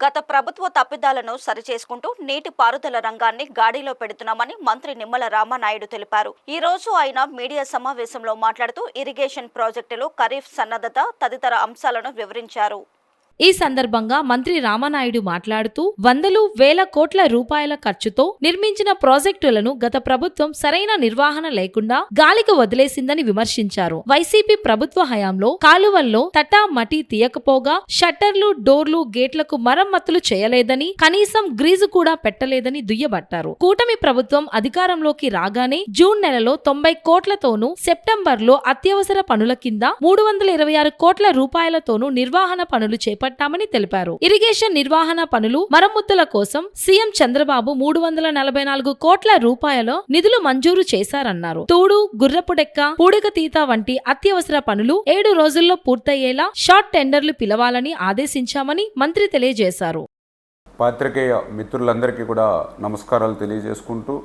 గత ప్రభుత్వ తప్పిదాలను సరిచేసుకుంటూ నీటి పారుదల రంగాన్ని గాడిలో పెడుతున్నామని మంత్రి నిమ్మల రామానాయుడు తెలిపారు. ఈ రోజు ఆయన మీడియా సమావేశంలో మాట్లాడుతూ ఇరిగేషన్ ప్రాజెక్టులు, ఖరీఫ్ సన్నద్ధత తదితర అంశాలను వివరించారు. ఈ సందర్భంగా మంత్రి రామానాయుడు మాట్లాడుతూ వందలు వేల కోట్ల రూపాయల ఖర్చుతో నిర్మించిన ప్రాజెక్టులను గత ప్రభుత్వం సరైన నిర్వహణ లేకుండా గాలికి వదిలేసిందని విమర్శించారు. వైసీపీ ప్రభుత్వ హయాంలో కాలువల్లో తటా మటి తీయకపోగా షట్టర్లు, డోర్లు, గేట్లకు మరమ్మతులు చేయలేదని, కనీసం గ్రీజు కూడా పెట్టలేదని దుయ్యబట్టారు. కూటమి ప్రభుత్వం అధికారంలోకి రాగానే జూన్ నెలలో 90 కోట్లతోనూ, సెప్టెంబర్లో అత్యవసర పనుల కింద 326 కోట్ల రూపాయలతోనూ నిర్వహణ పనులు చేపట్టారు తెలిపారు. ఇరిగేషన్ నిర్వహణ పనులు, మరమ్మతుల కోసం సీఎం చంద్రబాబు 344 కోట్ల రూపాయల నిధులు మంజూరు చేశారన్నారు. తూడు, గుర్రపుడెక్క, పూడికతీత వంటి అత్యవసర పనులు 7 రోజుల్లో పూర్తయ్యేలా షార్ట్ టెండర్లు పిలవాలని ఆదేశించామని మంత్రి తెలియజేశారు. పాత్రికేయ మిత్రులందరికీ కూడా నమస్కారాలు తెలియజేసుకుంటూ,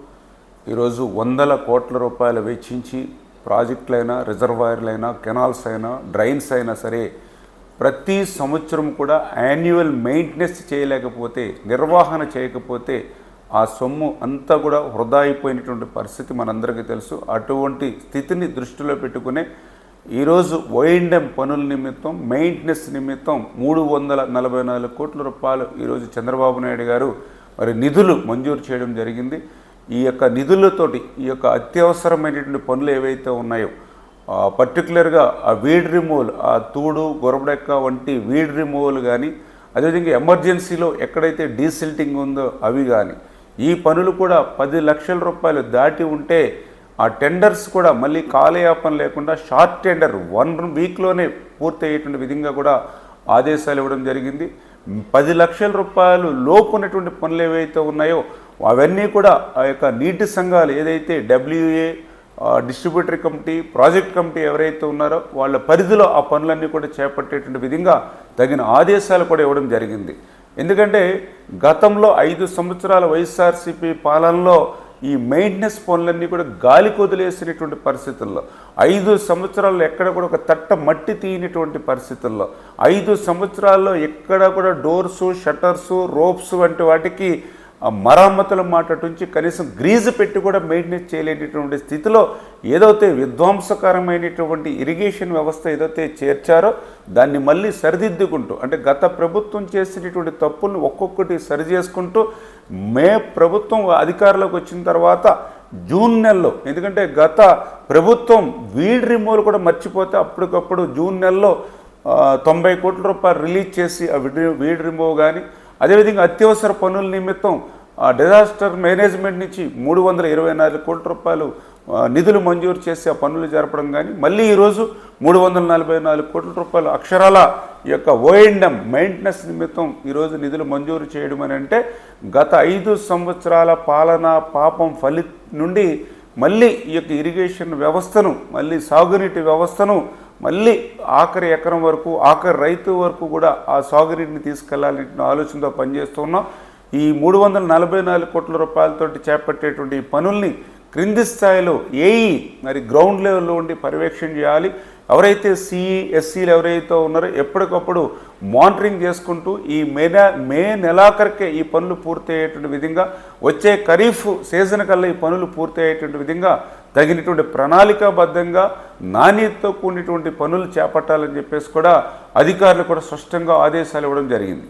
ఈరోజు వందల కోట్ల రూపాయలు వెచ్చించి ప్రాజెక్టులైనా, రిజర్వాయర్లైనా, కెనాల్స్ అయినా, డ్రైన్స్ అయినా సరే ప్రతి సంవత్సరం కూడా యాన్యువల్ మెయింటెనెన్స్ చేయలేకపోతే, నిర్వహణ చేయకపోతే ఆ సొమ్ము అంతా కూడా వృధా అయిపోయినటువంటి పరిస్థితి మనందరికీ తెలుసు. అటువంటి స్థితిని దృష్టిలో పెట్టుకునే ఈరోజు ఓఎండ్ఎం పనుల నిమిత్తం, మెయింటెనెన్స్ నిమిత్తం 344 కోట్ల రూపాయలు ఈరోజు చంద్రబాబు నాయుడు గారు మరి నిధులు మంజూరు చేయడం జరిగింది. ఈ యొక్క నిధులతోటి ఈ యొక్క అత్యవసరమైనటువంటి పనులు ఏవైతే ఉన్నాయో, పర్టికులర్గా ఆ వీడ్ రిమూవల్, ఆ తూడు, గొరబడెక్క వంటి వీడ్ రిమూవల్ కానీ, అదేవిధంగా ఎమర్జెన్సీలో ఎక్కడైతే డీసిల్టింగ్ ఉందో అవి కానీ, ఈ పనులు కూడా 10 లక్షల రూపాయలు దాటి ఉంటే ఆ టెండర్స్ కూడా మళ్ళీ కాలయాపన లేకుండా షార్ట్ టెండర్ 1 వీక్లోనే పూర్తి అయ్యేటువంటి విధంగా కూడా ఆదేశాలు ఇవ్వడం జరిగింది. 10 లక్షల రూపాయలు లోపు ఉన్నటువంటి పనులు ఏవైతే ఉన్నాయో అవన్నీ కూడా ఆ యొక్క నీటి సంఘాలు ఏదైతే WA, distributary committee, project committee ఎవరైతే ఉన్నారో వాళ్ళ పరిధిలో ఆ పనులన్నీ కూడా చేపట్టేటువంటి విధంగా తగిన ఆదేశాలు కూడా ఇవ్వడం జరిగింది. ఎందుకంటే గతంలో 5 సంవత్సరాల వైఎస్ఆర్సీపీ పాలనలో ఈ మెయింటెనెన్స్ పనులన్నీ కూడా గాలికి వదిలేసినటువంటి పరిస్థితుల్లో, 5 సంవత్సరాల్లో ఎక్కడ కూడా ఒక తట్ట మట్టి తీయనటువంటి పరిస్థితుల్లో, 5 సంవత్సరాల్లో ఎక్కడ కూడా డోర్సు, షట్టర్సు, రోప్స్ వంటి వాటికి మరమ్మతుల మాట నుంచి కనీసం గ్రీజు పెట్టి కూడా మెయింటెనెన్స్ చేయలేనటువంటి స్థితిలో ఏదైతే విధ్వంసకరమైనటువంటి ఇరిగేషన్ వ్యవస్థ ఏదైతే చేర్చారో దాన్ని మళ్ళీ సరిదిద్దుకుంటూ, అంటే గత ప్రభుత్వం చేసినటువంటి తప్పులను ఒక్కొక్కటి సరి చేసుకుంటూ ప్రభుత్వం అధికారంలోకి వచ్చిన తర్వాత జూన్ నెలలో, ఎందుకంటే గత ప్రభుత్వం వీడ్ రిమూవల్ కూడా మర్చిపోతే అప్పటికప్పుడు జూన్ నెలలో 90 కోట్ల రూపాయలు రిలీజ్ చేసి ఆ వీడ్ రిమూవ్ కానీ, అదేవిధంగా అత్యవసర పనుల నిమిత్తం డిజాస్టర్ మేనేజ్మెంట్ నుంచి 324 కోట్ల రూపాయలు నిధులు మంజూరు చేసి ఆ పనులు జరపడం కానీ, మళ్ళీ ఈరోజు 344 కోట్ల రూపాయలు అక్షరాల ఈ యొక్క ఓఎండ్ఎం మెయింటెనెన్స్ నిమిత్తం ఈరోజు నిధులు మంజూరు చేయడం అని అంటే గత 5 సంవత్సరాల పాలన పాపం నుండి మళ్ళీ ఈ యొక్క ఇరిగేషన్ వ్యవస్థను, మళ్ళీ సాగునీటి వ్యవస్థను మళ్ళీ ఆఖరి ఎకరం వరకు, ఆఖరి రైతు వరకు కూడా ఆ సాగునీటిని తీసుకెళ్లాలనే ఆలోచనతో పనిచేస్తున్నాం. ఈ 344 కోట్ల రూపాయలతోటి చేపట్టేటువంటి పనుల్ని క్రింది స్థాయిలో ఏఈ మరి గ్రౌండ్ లెవెల్లో ఉండి పర్యవేక్షణ చేయాలి. ఎవరైతే సిఈ, ఎస్సీలు ఎవరైతే ఉన్నారో ఎప్పటికప్పుడు మానిటరింగ్ చేసుకుంటూ ఈ మే నెలాఖరికే ఈ పనులు పూర్తి అయ్యేటువంటి విధంగా, వచ్చే ఖరీఫ్ సీజన్ కల్లా ఈ పనులు పూర్తి అయ్యేటువంటి విధంగా తగినటువంటి ప్రణాళికాబద్ధంగా నాణ్యతతో కూడినటువంటి పనులు చేపట్టాలని చెప్పేసి కూడా అధికారులు కూడా స్పష్టంగా ఆదేశాలు ఇవ్వడం జరిగింది.